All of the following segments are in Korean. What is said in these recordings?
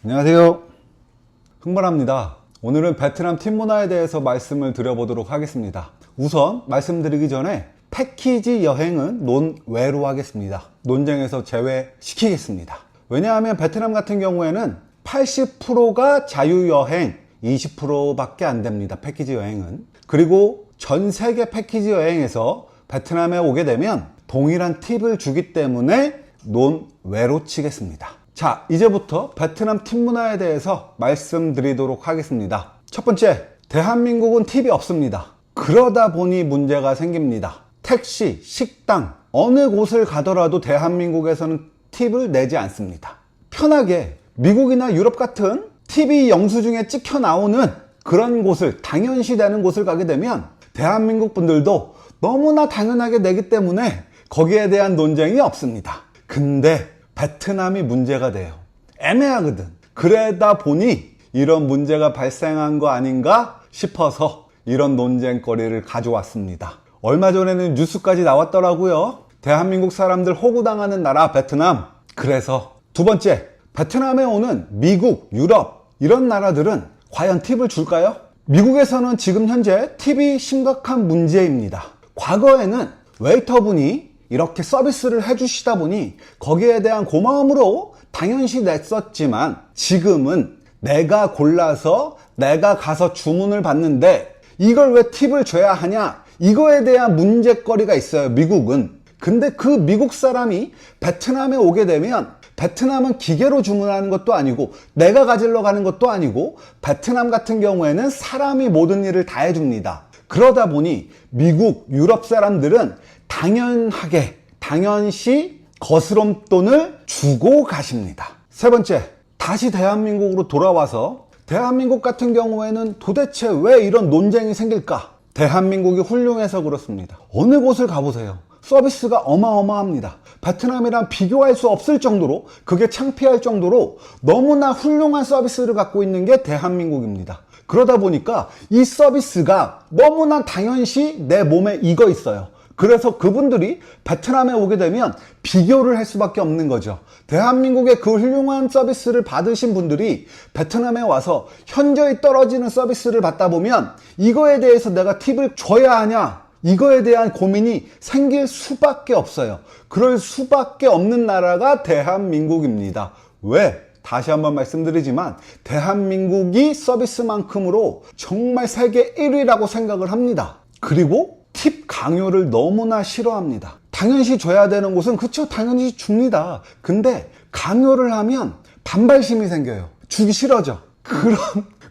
안녕하세요, 흥벌합니다. 오늘은 베트남 팁 문화에 대해서 말씀을 드려보도록 하겠습니다. 우선 말씀드리기 전에 패키지 여행은 논외로 하겠습니다. 논쟁에서 제외시키겠습니다. 왜냐하면 베트남 같은 경우에는 80%가 자유여행, 20%밖에 안 됩니다. 패키지 여행은. 그리고 전 세계 패키지 여행에서 베트남에 오게 되면 동일한 팁을 주기 때문에 논외로 치겠습니다. 자, 이제부터 베트남 팁 문화에 대해서 말씀드리도록 하겠습니다. 첫 번째, 대한민국은 팁이 없습니다. 그러다 보니 문제가 생깁니다. 택시, 식당, 어느 곳을 가더라도 대한민국에서는 팁을 내지 않습니다. 편하게 미국이나 유럽 같은 TV 영수증에 찍혀 나오는 그런 곳을, 당연시 되는 곳을 가게 되면 대한민국 분들도 너무나 당연하게 내기 때문에 거기에 대한 논쟁이 없습니다. 근데 베트남이 문제가 돼요. 애매하거든. 그러다 보니 이런 문제가 발생한 거 아닌가 싶어서 이런 논쟁거리를 가져왔습니다. 얼마 전에는 뉴스까지 나왔더라고요. 대한민국 사람들 호구당하는 나라 베트남. 그래서 두 번째, 베트남에 오는 미국, 유럽 이런 나라들은 과연 팁을 줄까요? 미국에서는 지금 현재 팁이 심각한 문제입니다. 과거에는 웨이터분이 이렇게 서비스를 해주시다 보니 거기에 대한 고마움으로 당연시 냈었지만 지금은 내가 골라서 내가 가서 주문을 받는데 이걸 왜 팁을 줘야 하냐? 이거에 대한 문제거리가 있어요, 미국은. 근데 그 미국 사람이 베트남에 오게 되면 베트남은 기계로 주문하는 것도 아니고 내가 가지러 가는 것도 아니고 베트남 같은 경우에는 사람이 모든 일을 다 해줍니다. 그러다 보니 미국, 유럽 사람들은 당연시 거스름돈을 주고 가십니다. 세 번째, 다시 대한민국으로 돌아와서 대한민국 같은 경우에는 도대체 왜 이런 논쟁이 생길까? 대한민국이 훌륭해서 그렇습니다. 어느 곳을 가보세요. 서비스가 어마어마합니다. 베트남이랑 비교할 수 없을 정도로, 그게 창피할 정도로 너무나 훌륭한 서비스를 갖고 있는 게 대한민국입니다. 그러다 보니까 이 서비스가 너무나 당연시 내 몸에 익어 있어요. 그래서 그분들이 베트남에 오게 되면 비교를 할 수밖에 없는 거죠. 대한민국의 그 훌륭한 서비스를 받으신 분들이 베트남에 와서 현저히 떨어지는 서비스를 받다 보면 이거에 대해서 내가 팁을 줘야 하냐? 이거에 대한 고민이 생길 수밖에 없어요. 그럴 수밖에 없는 나라가 대한민국입니다. 왜? 다시 한번 말씀드리지만 대한민국이 서비스만큼으로 정말 세계 1위라고 생각을 합니다. 그리고 팁 강요를 너무나 싫어합니다. 당연시 줘야 되는 곳은 그쵸, 당연시 줍니다. 근데 강요를 하면 반발심이 생겨요. 주기 싫어져. 그런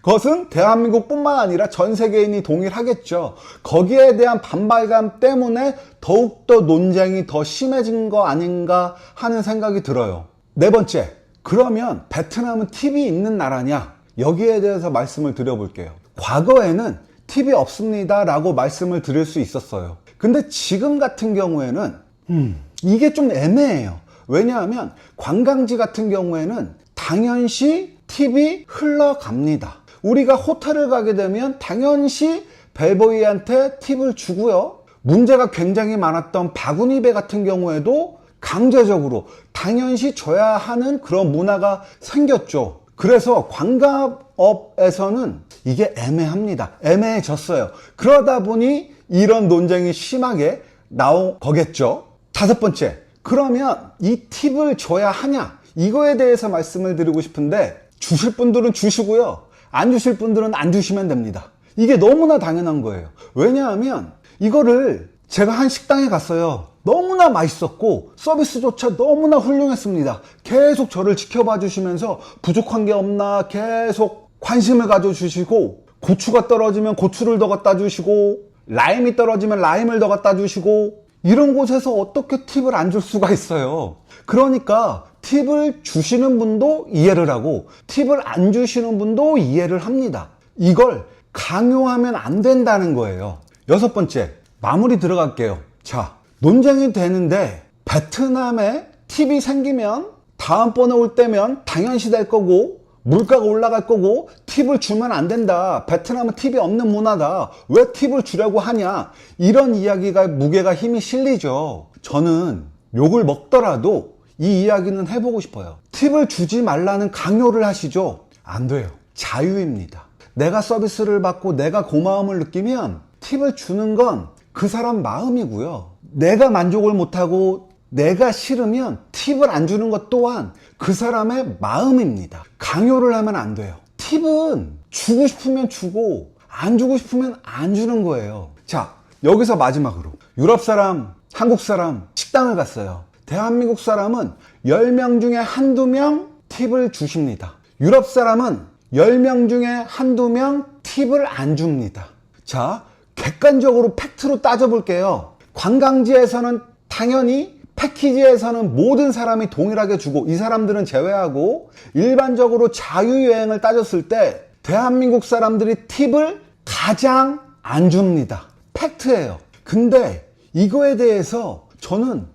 것은 대한민국뿐만 아니라 전 세계인이 동일하겠죠. 거기에 대한 반발감 때문에 더욱더 논쟁이 더 심해진 거 아닌가 하는 생각이 들어요. 네 번째, 그러면 베트남은 팁이 있는 나라냐? 여기에 대해서 말씀을 드려볼게요. 과거에는 팁이 없습니다 라고 말씀을 드릴 수 있었어요. 근데 지금 같은 경우에는 이게 좀 애매해요. 왜냐하면 관광지 같은 경우에는 당연시 팁이 흘러갑니다. 우리가 호텔을 가게 되면 당연시 벨보이한테 팁을 주고요. 문제가 굉장히 많았던 바구니배 같은 경우에도 강제적으로 당연시 줘야 하는 그런 문화가 생겼죠. 그래서 관광업에서는 이게 애매합니다. 애매해졌어요. 그러다 보니 이런 논쟁이 심하게 나온 거겠죠. 다섯 번째, 그러면 이 팁을 줘야 하냐? 이거에 대해서 말씀을 드리고 싶은데 주실 분들은 주시고요. 안 주실 분들은 안 주시면 됩니다. 이게 너무나 당연한 거예요. 왜냐하면 이거를 제가 한 식당에 갔어요. 너무나 맛있었고 서비스조차 너무나 훌륭했습니다. 계속 저를 지켜봐 주시면서 부족한 게 없나 계속 관심을 가져주시고 고추가 떨어지면 고추를 더 갖다 주시고 라임이 떨어지면 라임을 더 갖다 주시고 이런 곳에서 어떻게 팁을 안 줄 수가 있어요. 그러니까 팁을 주시는 분도 이해를 하고 팁을 안 주시는 분도 이해를 합니다. 이걸 강요하면 안 된다는 거예요. 여섯 번째, 마무리 들어갈게요. 자, 논쟁이 되는데 베트남에 팁이 생기면 다음번에 올 때면 당연시 될 거고 물가가 올라갈 거고 팁을 주면 안 된다. 베트남은 팁이 없는 문화다. 왜 팁을 주려고 하냐. 이런 이야기가 무게가 힘이 실리죠. 저는 욕을 먹더라도 이 이야기는 해보고 싶어요. 팁을 주지 말라는 강요를 하시죠? 안 돼요. 자유입니다. 내가 서비스를 받고 내가 고마움을 느끼면 팁을 주는 건 그 사람 마음이고요. 내가 만족을 못하고 내가 싫으면 팁을 안 주는 것 또한 그 사람의 마음입니다. 강요를 하면 안 돼요. 팁은 주고 싶으면 주고 안 주고 싶으면 안 주는 거예요. 자, 여기서 마지막으로 유럽 사람, 한국 사람 식당을 갔어요. 대한민국 사람은 10명 중에 한두 명 팁을 주십니다. 유럽 사람은 10명 중에 한두 명 팁을 안 줍니다. 자, 객관적으로 팩트로 따져볼게요. 관광지에서는 당연히 패키지에서는 모든 사람이 동일하게 주고 이 사람들은 제외하고 일반적으로 자유여행을 따졌을 때 대한민국 사람들이 팁을 가장 안 줍니다. 팩트예요. 근데 이거에 대해서 저는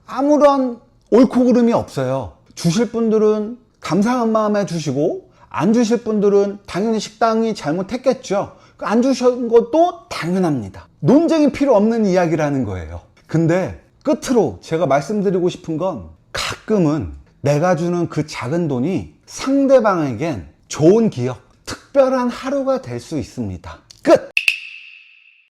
아무런 옳고 그름이 없어요. 주실 분들은 감사한 마음에 주시고 안 주실 분들은 당연히 식당이 잘못했겠죠. 안 주신 것도 당연합니다. 논쟁이 필요 없는 이야기라는 거예요. 근데 끝으로 제가 말씀드리고 싶은 건 가끔은 내가 주는 그 작은 돈이 상대방에겐 좋은 기억, 특별한 하루가 될 수 있습니다. 끝!